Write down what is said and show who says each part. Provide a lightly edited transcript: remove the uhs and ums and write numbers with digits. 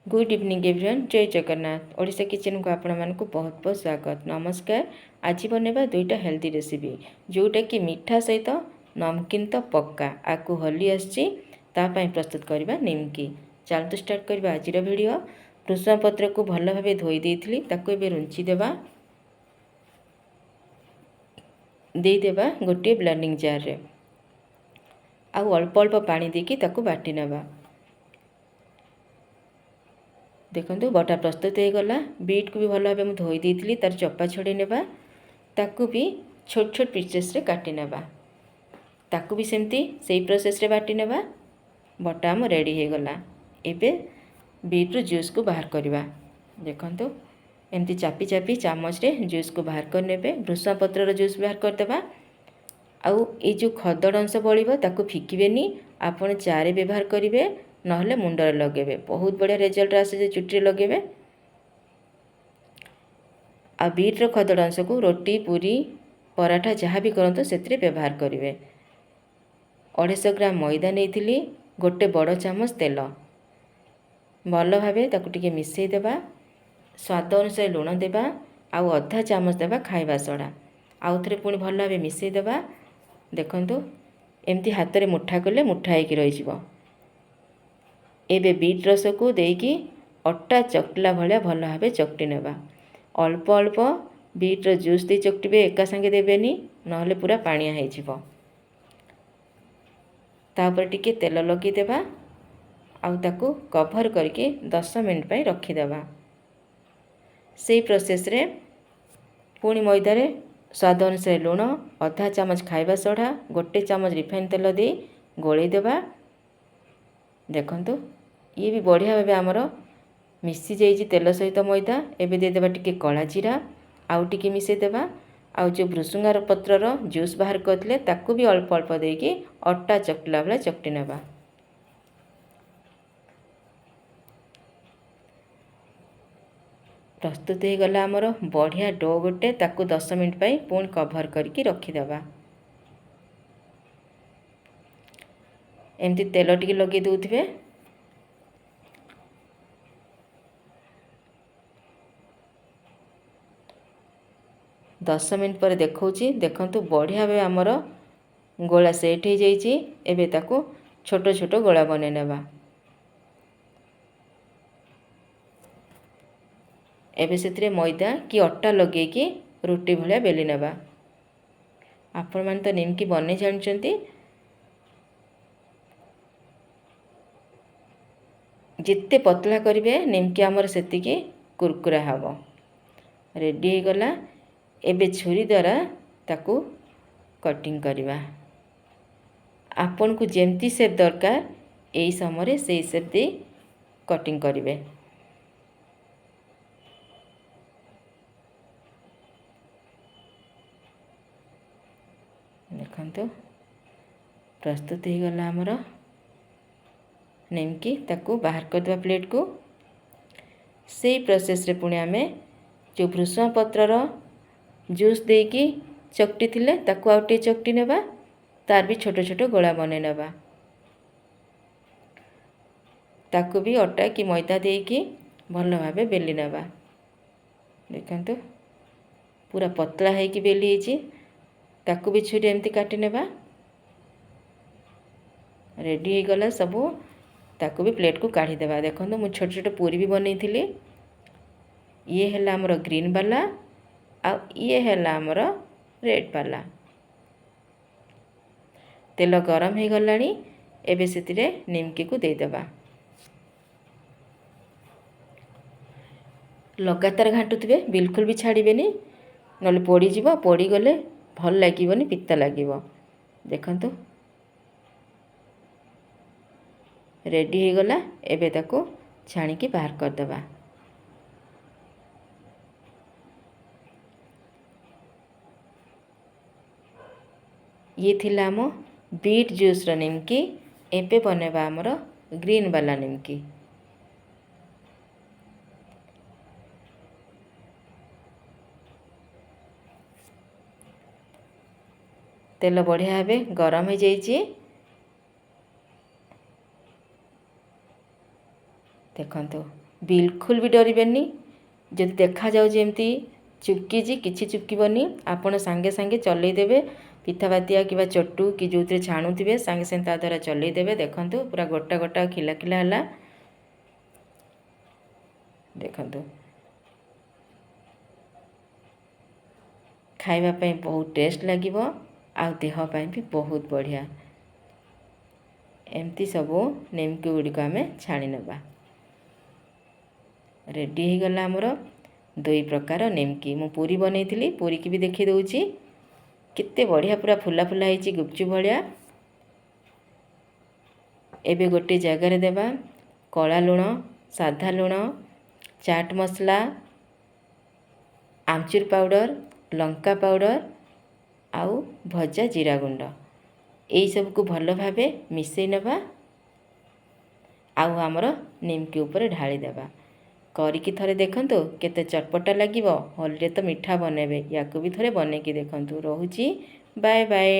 Speaker 1: Good evening everyone. जय Jagannath. Odisha kitchen को आपण मानक बहुत बहुत स्वागत। नमस्कार। आज बनेबा दुईटा हेल्दी रेसिपी जोटा कि मीठा सहित नमकीन तो पक्का। आपको होली आसी प्रस्तुत करवा निमकी। चलतु स्टार्ट करवा आज वीडियो। भृषुंगा पत्र को भल भाव धोई देइथिली, ताको एबे रुंची देबा। देदेबा गोटे ब्लेंडिंग जार रे आउ अल्प अल्प पानी देकी ताको बाटी नेबा। देखो बटा प्रस्तुत हो गला। बीट को भी भल भाव धोई देइथिली, तार चपा छड़े नेबा। ताकू भी छोट छोट पीसेस रे काटी नेबा। ताकू भी सेमती सेही प्रोसेस रे बाटी नेबा। बटा हम रेडी हो गला। एबे बीट रो जूस को बाहर करवा। देखो एमती चापी चापी चामच रे जूस को बाहर कर नेबे। भृषुंगा पत्र रो जूस बाहर कर देबा। आउ ए जो खदड़ अंश बळिबो ताकू फिकिबेनी। आपण चारे व्यवहार करिवे, नहले मुंडरे लगेबे। बहुत बढ़िया रिजल्ट आसे जे चुट्टी लगेबे। आ बीट रो खदड़ अंश को रोटी, पूरी, पराठा जहाँ भी करंतु सेतिरे व्यवहार करिवे। 250 ग्राम मैदा नेइथिली, गोटे बड़ चामच तेल। भल भावे ताकू टिके मिसई देबा। स्वाद अनुसार लुण देबा। आउ अधा चामच देबा खाइबा सोडा। आउ थरे पुणी भल भावे मिसई देबा। देखंतु एमती हाथ रे मुठा कले मुठा होइकी रहि जिवो। एबे बीट रस को देकी अटा चकला भलिया भल भावे चकटी नेबा। अल्प अल्प बीट रो जूस दे चकटिबे, एका संगे देबेनी, नहले पूरा पानिया हो जिवो। तापर टिके तेल लगी देबा। आउ ताकू कवर करके 10 मिनिट पई रखी देबा। सेही प्रोसेस रे पुणी मैदा रे स्वाद अनुसार लुण, अधा चामच खाइबा सोडा, गोटे चामच रिफाइन तेल दे गोळेई देबा। देखंतु ये भी बढ़िया भाव आमर मिसी जाइए तेल सहित मैदा। एबे दे देबा टिके कला जीरा, आउ टिके मिसई देबा। आउ जो भृषुंगार पत्रर जूस बाहर करथिले ताकू भी अल्प अल्प देकी अटा चकटिला बेले चकटी नेबा। प्रस्तुत हो गला आमर बढ़िया डो गोटे। ताकू 10 मिनिट पई पुणी कवर करके रखीदेबा। एमती तेल टिके लगे दउथिबे। 10 मिनिट पर देखौची। देखंतु बढ़िया भाव आमर गोला सेट हो जाइए। एबे ताकू छोट छोट गोला बने नेबा। एबे सेतिरे मैदा कि अटा लगेकी रोटी भलिया बेली नेबा। आपण मान तो निमकी बने जानचंती। जिते पतला करिवे निमकी आमर सेतिकी कुरकुरा हबो। रेडी हो गला। एबे छुरी द्वारा ताकू कटिंग करवा। आपन को जेमती शेप दरकार एई समय से शेप दे कटिंग करिवे। देखंतु प्रस्तुत हो गला आमर निमकी। ताकू बाहर कर देबा प्लेट को। सेही प्रोसेस रे पुणी आमे जो भृषुंगा पत्रर जूस देकी चकटी थिले ताकू आउ टे चकटी नेबा। तार भी छोट छोट गोला बने नेबा। ताकू भी अटा कि मैदा देकी भल भावे बेली नेबा। देखंतु पूरा पतला है कि बेली हिची। ताकू भी छुरी एमती काटी नेबा। रेडी हो गला सबू। ताकू भी प्लेट को काढ़ी देबा। देखंतु मु छोट छोट पूरी भी बनै थिली। ये हैला हमर ग्रीन वाला, आ ये हैला हमर रेड वाला। तेल गरम हो गलानी। एबे सेतिरे निमकी को दे देबा। लगातार घांटुथिबे, बिल्कुल भी छाड़िबेनी, नले पोड़ी जिवो। पोड़ी गले भल लागिवनी, पित्ता लागिवो। देखंतु रेडी हो गला। एबे ताकू छाणी के बाहर कर देबा। ये थिला आमो बीट जूस रो निमकी। एबे बनेबा हमर ग्रीन वाला निमकी। तेल बढ़िया भावे गरम हो जाइए। देखंतु बिल्कुल भी डरबेनी। जदि देखा जाउछि एमती चुपकीजी किछि चुपकीबनी आपण सांगे सांगे चलई देबे पिठापातिया कि चटू कि जो छाणुवे सांगे सांगे ता द्वारा चलई देबे। देखंतु पूरा गोटा गोटा खिला खिला है। देखंतु खाइबा पई बहुत टेस्ट लागिबो आ देह पई भी बहुत बढ़िया। एमती सबू निमकी गुड़िक आम छाणी नबा। रेडी हो गला आमर दुई प्रकार निमकी। मु पूरी बनई पूरी की भी देखी दूची केते बढ़िया पूरा फुला फुला होइची गुपचुप भलिया। एबे गोटे जगार देबा कला लुण साधा लुण चाट मसला आमचूर पाउडर लंका पाउडर आउ भजा जीरा गुंड यही सब को भल भावे मिसई नबा। आउ आमर निमकी ऊपर ढाली देबा। करिकी थरे देखंतु केते चटपटा लागिबो। होली रे तो मिठा बनेबे, याकू भी थरे बनेकी देखंतु। रहुची बाय बाय।